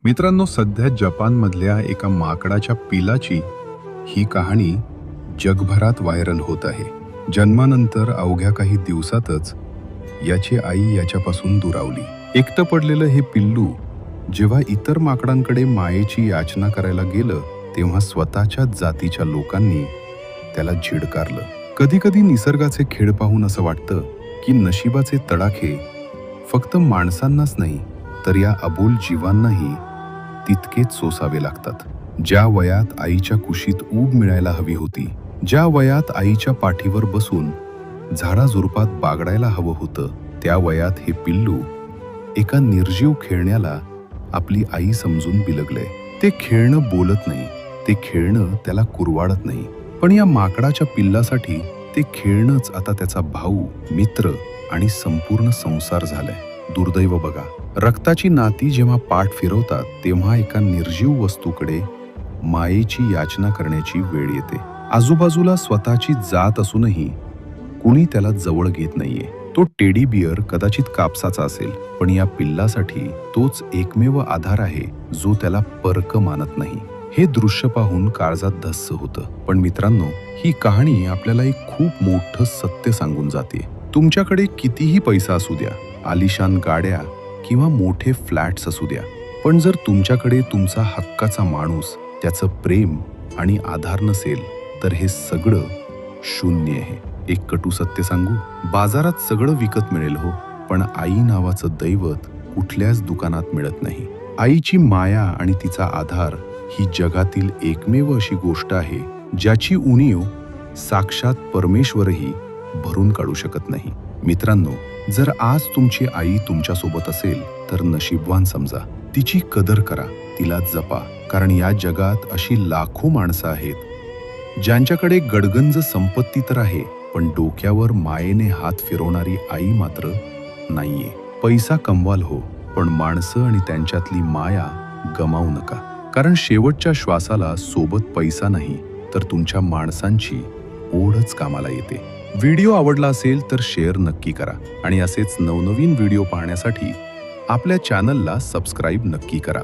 मित्रांनो, सध्या जपानमधल्या एका माकडाच्या पिलाची ही कहाणी जगभरात व्हायरल होत आहे. जन्मानंतर अवघ्या काही दिवसातच याची आई याच्यापासून दुरावली. एकटं पडलेलं हे पिल्लू जेव्हा इतर माकडांकडे मायेची याचना करायला गेलं तेव्हा स्वतःच्याच जातीच्या लोकांनी त्याला झिडकारलं. कधी कधी निसर्गाचे खेळ पाहून असं वाटतं की नशिबाचे तडाखे फक्त माणसांनाच नाही तर या अबोल जीवांनाही तितकेच सोसावे लागतात. ज्या वयात आईच्या कुशीत ऊब मिळायला हवी होती, ज्या वयात आईच्या पाठीवर बसून झाडाझुडपात बागडायला हवं होतं, त्या वयात हे पिल्लू एका निर्जीव खेळण्याला आपली आई समजून बिलगलंय. ते खेळणं बोलत नाही, ते खेळणं त्याला कुरवाडत नाही, पण या माकडाच्या पिल्लासाठी ते खेळणंच आता त्याचा भाऊ, मित्र आणि संपूर्ण संसार झालाय. दुर्दैव बघा, रक्ताची नाती जेव्हा पाठ फिरवतात तेव्हा एका निर्जीव वस्तूकडे मायेची याचना करण्याची वेळ येते. आजूबाजूला स्वतःची जात असूनही कुणी त्याला जवळ घेत नाहीये. तो टेडी बियर कदाचित कापसाचा असेल, पण या पिल्लासाठी तोच एकमेव आधार आहे जो त्याला परक मानत नाही. हे दृश्य पाहून काळजात धस्स होतं. पण मित्रांनो, ही कहाणी आपल्याला एक खूप मोठं सत्य सांगून जाते. तुमच्याकडे कितीही पैसा असू द्या, आलिशान गाड्या किंवा मोठे फ्लॅट्स असू द्या, पण जर तुमच्याकडे तुमचा हक्काचा माणूस, त्याचं प्रेम आणि आधार नसेल तर हे सगळं शून्य आहे. एक कटू सत्य सांगू, बाजारात सगळं विकत मिळेल हो, पण आई नावाचं दैवत कुठल्याच दुकानात मिळत नाही. आईची माया आणि तिचा आधार ही जगातील एकमेव अशी गोष्ट आहे ज्याची उणीव साक्षात परमेश्वरही भरून काढू शकत नाही. मित्रांनो, जर आज तुमची आई तुमच्यासोबत असेल तर नशीबवान समजा. तिची कदर करा, तिला जपा, कारण या जगात अशी लाखो माणसं आहेत ज्यांच्याकडे गडगंज संपत्ती तर आहे, पण डोक्यावर मायेने हात फिरवणारी आई मात्र नाहीये. पैसा कमवाल हो, पण माणसं आणि त्यांच्यातली माया गमावू नका, कारण शेवटच्या श्वासाला सोबत पैसा नाही तर तुमच्या माणसांची ओढच कामाला येते. व्हिडिओ आवडला असेल तर शेअर नक्की करा आणि असेच नवनवीन व्हिडिओ पाहण्यासाठी आपल्या चॅनलला सबस्क्राईब नक्की करा.